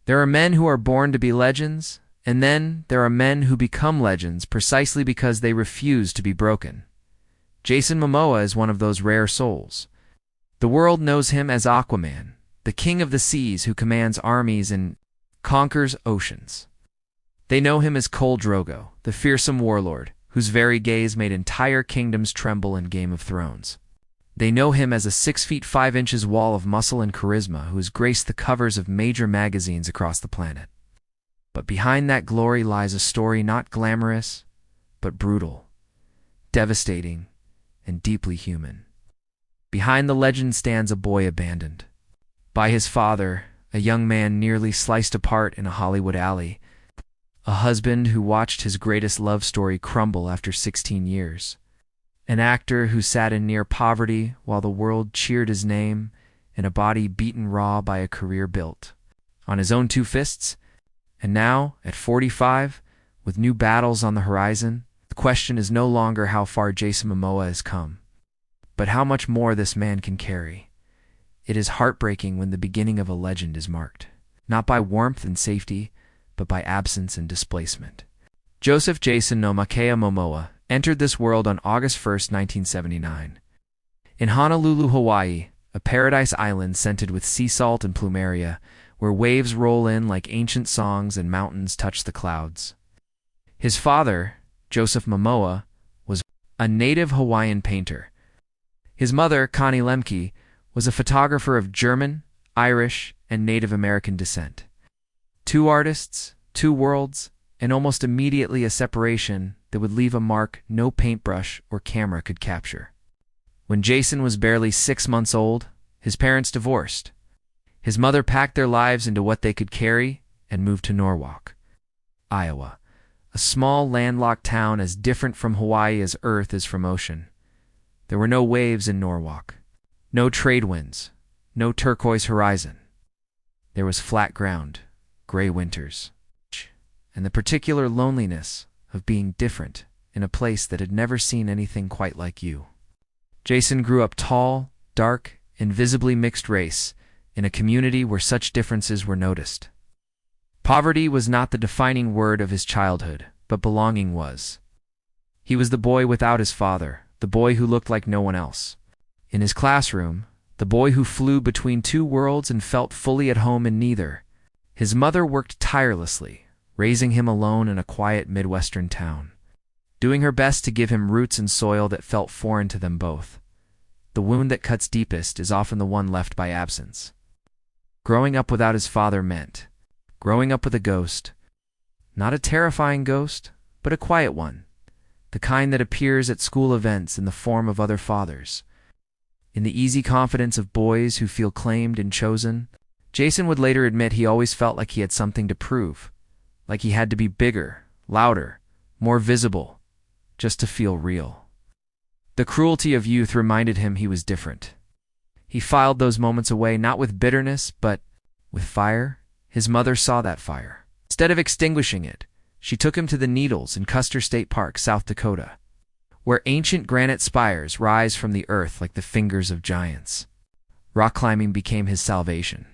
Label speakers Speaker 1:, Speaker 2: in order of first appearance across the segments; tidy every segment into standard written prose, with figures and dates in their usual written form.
Speaker 1: There are men who are born to be legends, and then there are men who become legends precisely because they refuse to be broken. Jason Momoa is one of those rare souls. The world knows him as Aquaman, the king of the seas who commands armies and conquers oceans. They know him as Khal Drogo, the fearsome warlord, whose very gaze made entire kingdoms tremble in Game of Thrones. They know him as a 6 feet 5 inches wall of muscle and charisma who has graced the covers of major magazines across the planet. But behind that glory lies a story not glamorous, but brutal, devastating, and deeply human. Behind the legend stands a boy abandoned by his father, a young man nearly sliced apart in a Hollywood alley, a husband who watched his greatest love story crumble after 16 years, an actor who sat in near poverty while the world cheered his name, and a body beaten raw by a career built on his own 2 fists. And now, at 45, with new battles on the horizon, the question is no longer how far Jason Momoa has come, but how much more this man can carry. It is heartbreaking when the beginning of a legend is marked, not by warmth and safety, but by absence and displacement. Joseph Jason no Makea Momoa entered this world on August 1, 1979. In Honolulu, Hawaii, a paradise island scented with sea salt and plumeria, where waves roll in like ancient songs and mountains touch the clouds. His father, Joseph Momoa, was a native Hawaiian painter. His mother, Connie Lemke, was a photographer of German, Irish, and Native American descent. 2 artists, 2 worlds, and almost immediately a separation that would leave a mark no paintbrush or camera could capture. When Jason was barely 6 months old, his parents divorced. His mother packed their lives into what they could carry and moved to Norwalk, Iowa, a small landlocked town as different from Hawaii as Earth is from ocean. There were no waves in Norwalk, no trade winds, no turquoise horizon. There was flat ground, gray winters, and the particular loneliness of being different in a place that had never seen anything quite like you. Jason grew up tall, dark, and visibly mixed race in a community where such differences were noticed. Poverty was not the defining word of his childhood, but belonging was. He was the boy without his father, the boy who looked like no one else. In his classroom, the boy who flew between 2 worlds and felt fully at home in neither. His mother worked tirelessly, raising him alone in a quiet Midwestern town, doing her best to give him roots and soil that felt foreign to them both. The wound that cuts deepest is often the one left by absence. Growing up without his father meant growing up with a ghost, not a terrifying ghost, but a quiet one, the kind that appears at school events in the form of other fathers. In the easy confidence of boys who feel claimed and chosen, Jason would later admit he always felt like he had something to prove, like he had to be bigger, louder, more visible, just to feel real. The cruelty of youth reminded him he was different. He filed those moments away not with bitterness, but with fire. His mother saw that fire. Instead of extinguishing it, she took him to the Needles in Custer State Park, South Dakota, where ancient granite spires rise from the earth like the fingers of giants. Rock climbing became his salvation.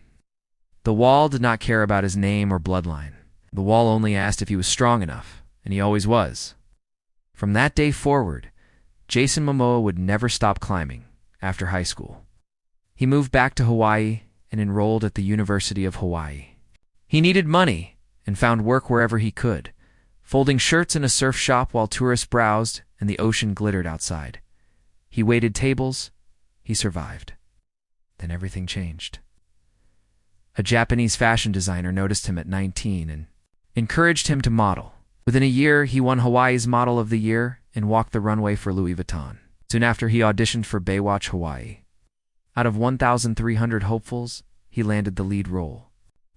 Speaker 1: The wall did not care about his name or bloodline. The wall only asked if he was strong enough, and he always was. From that day forward, Jason Momoa would never stop climbing after high school. He moved back to Hawaii and enrolled at the University of Hawaii. He needed money and found work wherever he could, folding shirts in a surf shop while tourists browsed and the ocean glittered outside. He waited tables. He survived. Then everything changed. A Japanese fashion designer noticed him at 19 and encouraged him to model. Within a year, he won Hawaii's Model of the Year and walked the runway for Louis Vuitton. Soon after, he auditioned for Baywatch Hawaii. Out of 1,300 hopefuls, he landed the lead role.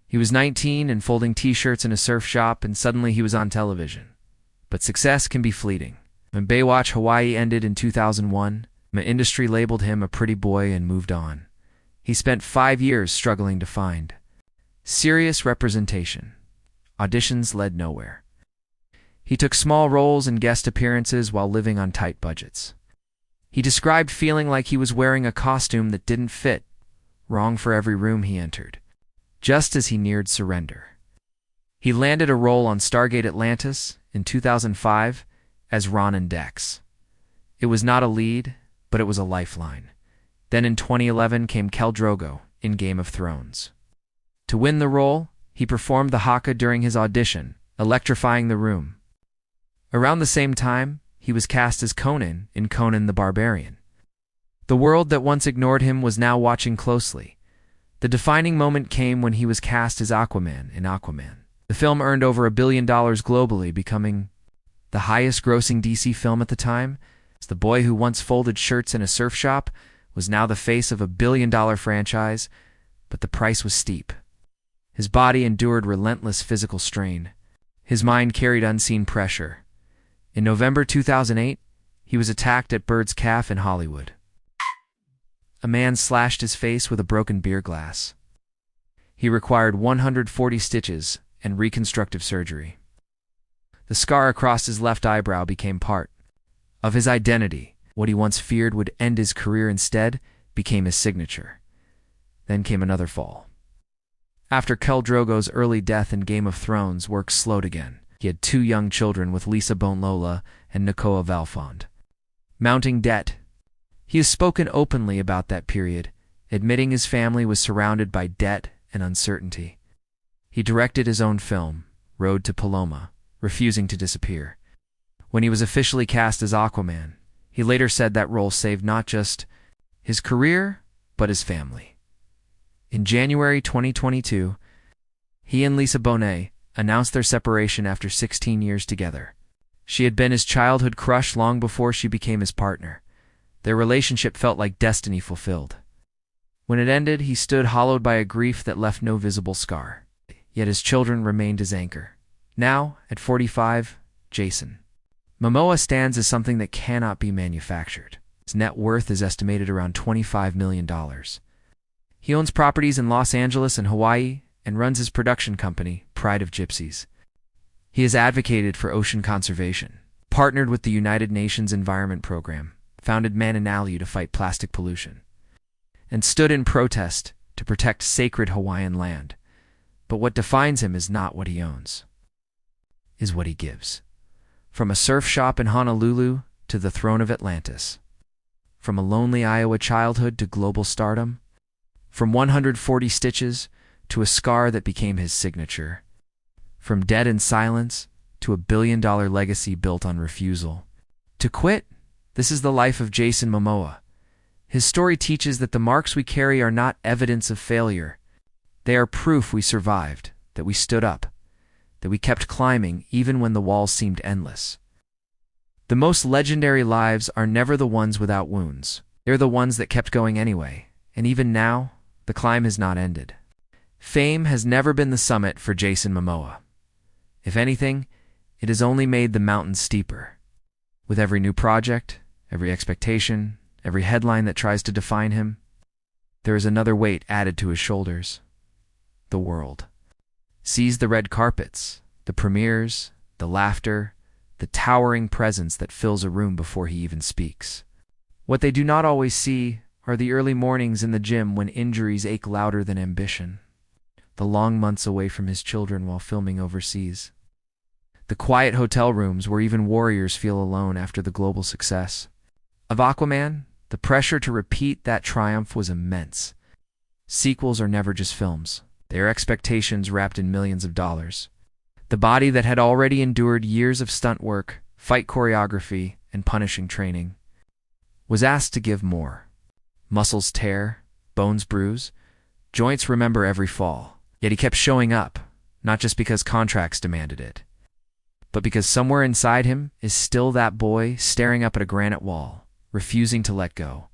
Speaker 1: He was 19 and folding t-shirts in a surf shop, and suddenly he was on television. But success can be fleeting. When Baywatch Hawaii ended in 2001, the industry labeled him a pretty boy and moved on. He spent 5 years struggling to find serious representation. Auditions led nowhere. He took small roles and guest appearances while living on tight budgets. He described feeling like he was wearing a costume that didn't fit, wrong for every room he entered. just as he neared surrender. He landed a role on Stargate Atlantis in 2005 as Ronan Dex. It was not a lead, but it was a lifeline. Then in 2011 came Khal Drogo in Game of Thrones. To win the role, he performed the haka during his audition, electrifying the room. Around the same time, he was cast as Conan in Conan the Barbarian. The world that once ignored him was now watching closely. The defining moment came when he was cast as Aquaman in Aquaman. The film earned over $1 billion globally, becoming the highest-grossing DC film at the time. The boy who once folded shirts in a surf shop was now the face of a billion-dollar franchise, but the price was steep. His body endured relentless physical strain. His mind carried unseen pressure. In November 2008, he was attacked at Bird's Calf in Hollywood. A man slashed his face with a broken beer glass. He required 140 stitches and reconstructive surgery. The scar across his left eyebrow became part of his identity. What he once feared would end his career instead became his signature. Then came another fall. After Khal Drogo's early death in Game of Thrones, work slowed again. He had 2 young children with Lisa Bonet and Nakoa Valfond. Mounting debt. He has spoken openly about that period, admitting his family was surrounded by debt and uncertainty. He directed his own film, Road to Paloma, refusing to disappear. When he was officially cast as Aquaman, he later said that role saved not just his career, but his family. In January 2022, he and Lisa Bonet announced their separation after 16 years together. She had been his childhood crush long before she became his partner. Their relationship felt like destiny fulfilled. When it ended, he stood hollowed by a grief that left no visible scar. Yet his children remained his anchor. Now, at 45, Jason Momoa stands as something that cannot be manufactured. His net worth is estimated around $25 million. He owns properties in Los Angeles and Hawaii and runs his production company, Pride of Gypsies. He has advocated for ocean conservation, partnered with the United Nations Environment Program, founded Mananalu to fight plastic pollution, and stood in protest to protect sacred Hawaiian land. But what defines him is not what he owns, is what he gives. From a surf shop in Honolulu to the throne of Atlantis. From a lonely Iowa childhood to global stardom. From 140 stitches to a scar that became his signature. From dead in silence to a billion-dollar legacy built on refusal. To quit? This is the life of Jason Momoa. His story teaches that the marks we carry are not evidence of failure. They are proof we survived, that we stood up, that we kept climbing even when the walls seemed endless. The most legendary lives are never the ones without wounds. They're the ones that kept going anyway, and even now, the climb has not ended. Fame has never been the summit for Jason Momoa. If anything, it has only made the mountain steeper. With every new project, every expectation, every headline that tries to define him, there is another weight added to his shoulders. The world sees the red carpets, the premieres, the laughter, the towering presence that fills a room before he even speaks. What they do not always see are the early mornings in the gym when injuries ache louder than ambition, the long months away from his children while filming overseas, the quiet hotel rooms where even warriors feel alone after the global success. Of Aquaman, the pressure to repeat that triumph was immense. Sequels are never just films. They are expectations wrapped in millions of dollars. The body that had already endured years of stunt work, fight choreography, and punishing training was asked to give more. Muscles tear, bones bruise, joints remember every fall. Yet he kept showing up, not just because contracts demanded it, but because somewhere inside him is still that boy staring up at a granite wall, refusing to let go.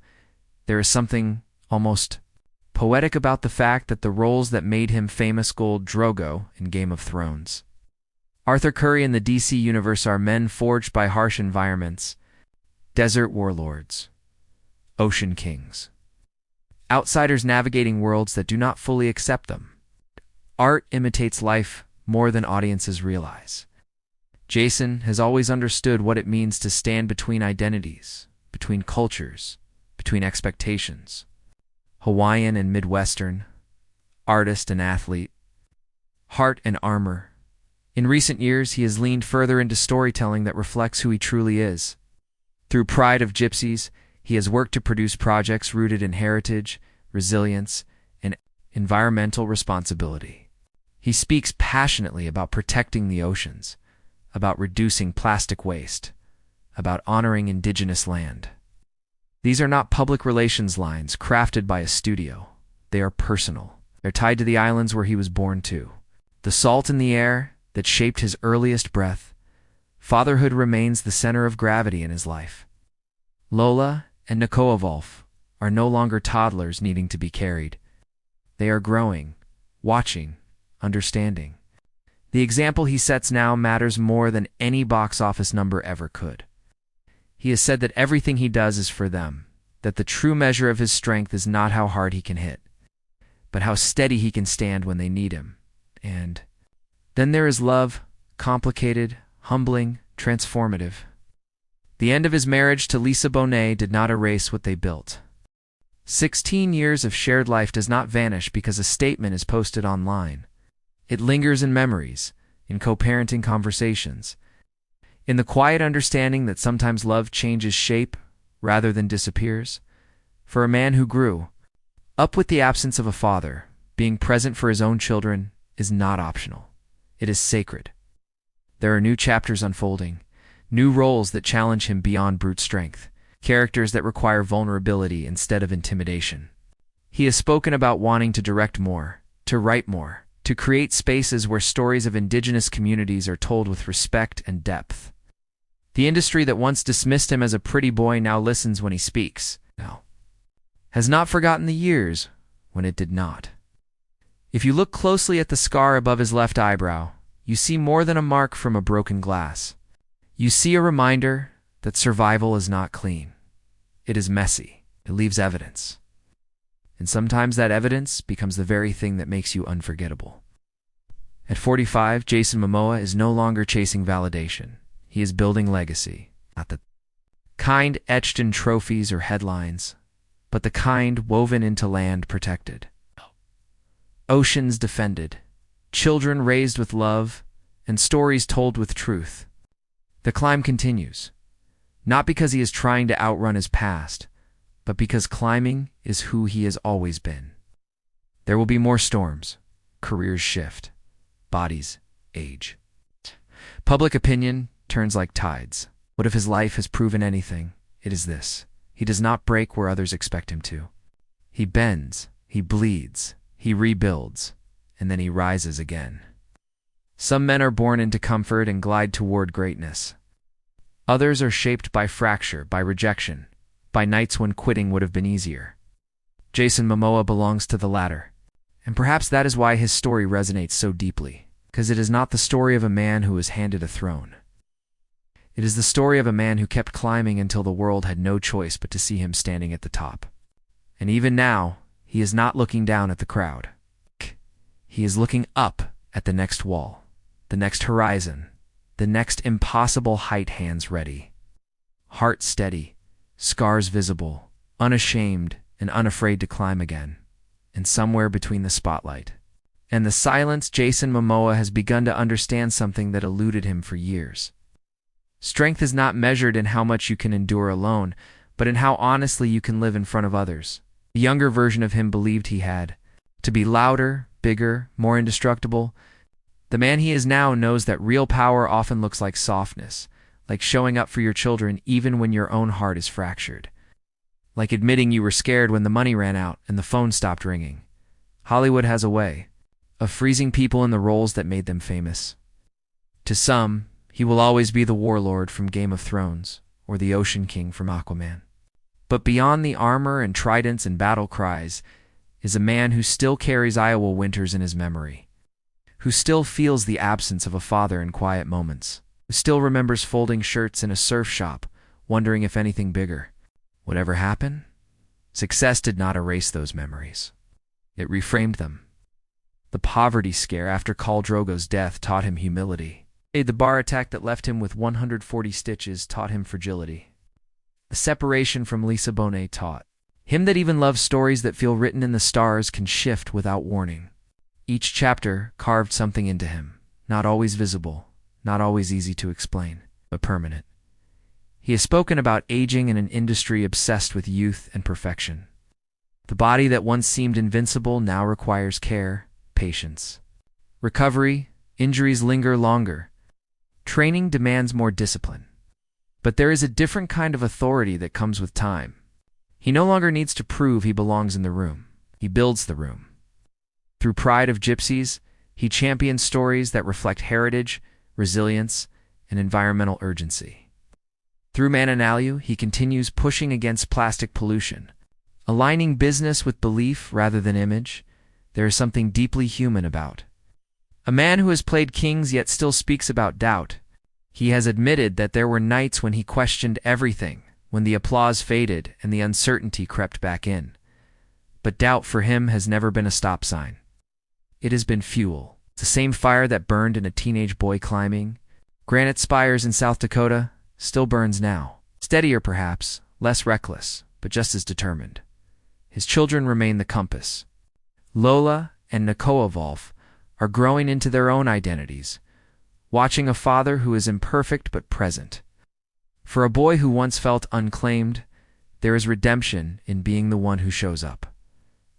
Speaker 1: There is something almost poetic about the fact that the roles that made him famous Khal Drogo in Game of Thrones, Arthur Curry in the DC universe are men forged by harsh environments, desert warlords, ocean kings, outsiders navigating worlds that do not fully accept them. Art imitates life more than audiences realize. Jason has always understood what it means to stand between identities, between cultures, between expectations. Hawaiian and Midwestern, artist and athlete, heart and armor. In recent years, he has leaned further into storytelling that reflects who he truly is. Through Pride of Gypsies, he has worked to produce projects rooted in heritage, resilience, and environmental responsibility. He speaks passionately about protecting the oceans, about reducing plastic waste, about honoring indigenous land. These are not public relations lines crafted by a studio. They are personal. They're tied to the islands where he was born to. The salt in the air that shaped his earliest breath. Fatherhood remains the center of gravity in his life. Lola and Wolf are no longer toddlers needing to be carried. They are growing, watching, understanding. The example he sets now matters more than any box office number ever could. He has said that everything he does is for them, that the true measure of his strength is not how hard he can hit, but how steady he can stand when they need him. And then there is love, complicated, humbling, transformative. The end of his marriage to Lisa Bonet did not erase what they built. 16 years of shared life does not vanish because a statement is posted online. It lingers in memories, in co-parenting conversations, in the quiet understanding that sometimes love changes shape rather than disappears. For a man who grew up with the absence of a father, being present for his own children is not optional. It is sacred. There are new chapters unfolding, new roles that challenge him beyond brute strength, characters that require vulnerability instead of intimidation. He has spoken about wanting to direct more, to write more, to create spaces where stories of indigenous communities are told with respect and depth. The industry that once dismissed him as a pretty boy now listens when he speaks. Has not forgotten the years when it did not. If you look closely at the scar above his left eyebrow, you see more than a mark from a broken glass. You see a reminder that survival is not clean. It is messy. It leaves evidence. And sometimes that evidence becomes the very thing that makes you unforgettable. At 45, Jason Momoa is no longer chasing validation. He is building legacy, not the kind etched in trophies or headlines, but the kind woven into land protected. Oceans defended, children raised with love, and stories told with truth. The climb continues, not because he is trying to outrun his past, but because climbing is who he has always been. There will be more storms, careers shift, bodies age. Public opinion turns like tides. What if his life has proven anything? It is this. He does not break where others expect him to. He bends, he bleeds, he rebuilds, and then he rises again. Some men are born into comfort and glide toward greatness. Others are shaped by fracture, by rejection, by nights when quitting would have been easier. Jason Momoa belongs to the latter. And perhaps that is why his story resonates so deeply, because it is not the story of a man who was handed a throne. It is the story of a man who kept climbing until the world had no choice but to see him standing at the top. And even now, he is not looking down at the crowd. He is looking up at the next wall, the next horizon, the next impossible height, hands ready. Heart steady, scars visible, unashamed and unafraid to climb again. And somewhere between the spotlight and the silence, Jason Momoa has begun to understand something that eluded him for years. Strength is not measured in how much you can endure alone, but in how honestly you can live in front of others. The younger version of him believed he had to be louder, bigger, more indestructible. The man he is now knows that real power often looks like softness, like showing up for your children even when your own heart is fractured, like admitting you were scared when the money ran out and the phone stopped ringing. Hollywood has a way of freezing people in the roles that made them famous. To some, he will always be the warlord from Game of Thrones or the Ocean King from Aquaman. But beyond the armor and tridents and battle cries is a man who still carries Iowa winters in his memory, who still feels the absence of a father in quiet moments, who still remembers folding shirts in a surf shop, wondering if anything bigger would ever happen. Success did not erase those memories. It reframed them. The poverty scare after Khal Drogo's death taught him humility. The bar attack that left him with 140 stitches taught him fragility. The separation from Lisa Bonet taught him that even love stories that feel written in the stars can shift without warning. Each chapter carved something into him, not always visible, not always easy to explain, but permanent. He has spoken about aging in an industry obsessed with youth and perfection. The body that once seemed invincible now requires care, patience. Recovery, injuries linger longer. Training demands more discipline. But there is a different kind of authority that comes with time. He no longer needs to prove he belongs in the room. He builds the room. Through Pride of Gypsies, he champions stories that reflect heritage, resilience, and environmental urgency. Through Mananalu, he continues pushing against plastic pollution. Aligning business with belief rather than image, there is something deeply human about. A man who has played kings yet still speaks about doubt. He has admitted that there were nights when he questioned everything, when the applause faded and the uncertainty crept back in. But doubt for him has never been a stop sign. It has been fuel. The same fire that burned in a teenage boy climbing granite spires in South Dakota still burns now. Steadier perhaps, less reckless, but just as determined. His children remain the compass. Lola and Nakoavolf are growing into their own identities, watching a father who is imperfect but present. For a boy who once felt unclaimed, there is redemption in being the one who shows up.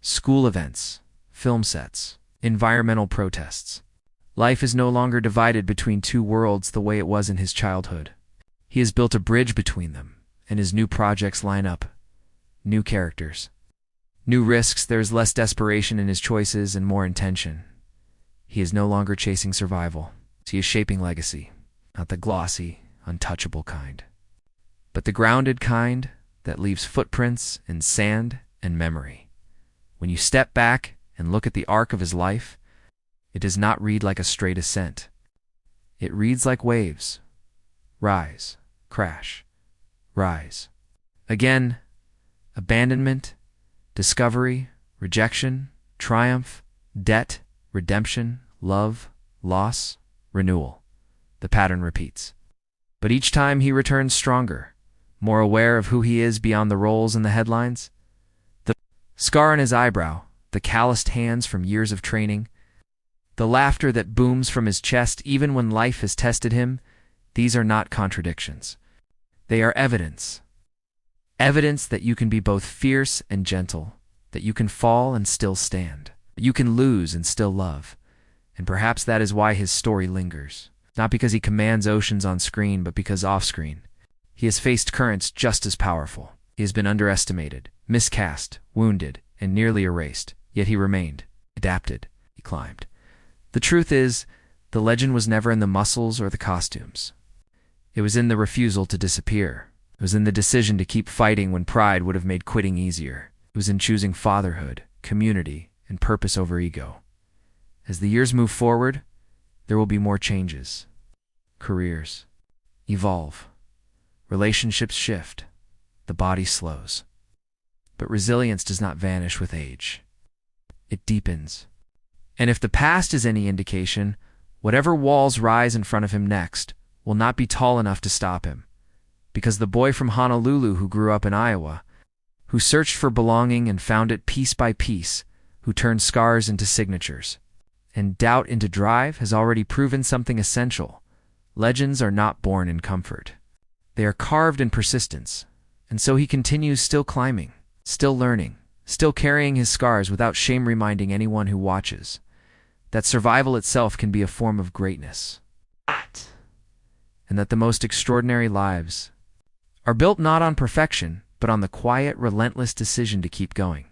Speaker 1: School events, film sets, environmental protests. Life is no longer divided between two worlds the way it was in his childhood. He has built a bridge between them, and his new projects line up. New characters. New risks, there is less desperation in his choices and more intention. He is no longer chasing survival. He is shaping legacy, not the glossy, untouchable kind, but the grounded kind that leaves footprints in sand and memory. When you step back and look at the arc of his life, it does not read like a straight ascent. It reads like waves. Rise, crash, rise. Again, abandonment, discovery, rejection, triumph, debt, redemption, love, loss, renewal. The pattern repeats. But each time he returns stronger, more aware of who he is beyond the roles and the headlines. The scar on his eyebrow, the calloused hands from years of training, the laughter that booms from his chest even when life has tested him, these are not contradictions. They are evidence. Evidence that you can be both fierce and gentle, that you can fall and still stand, that you can lose and still love. And perhaps that is why his story lingers. Not because he commands oceans on screen, but because off-screen. He has faced currents just as powerful. He has been underestimated, miscast, wounded, and nearly erased. Yet he remained, adapted, he climbed. The truth is, the legend was never in the muscles or the costumes. It was in the refusal to disappear. It was in the decision to keep fighting when pride would have made quitting easier. It was in choosing fatherhood, community, and purpose over ego. As the years move forward, there will be more changes. Careers evolve. Relationships shift. The body slows. But resilience does not vanish with age. It deepens. And if the past is any indication, whatever walls rise in front of him next will not be tall enough to stop him. Because the boy from Honolulu who grew up in Iowa, who searched for belonging and found it piece by piece, who turned scars into signatures, and doubt into drive, has already proven something essential. Legends are not born in comfort. They are carved in persistence, and so he continues still climbing, still learning, still carrying his scars without shame, reminding anyone who watches that survival itself can be a form of greatness, and that the most extraordinary lives are built not on perfection, but on the quiet, relentless decision to keep going.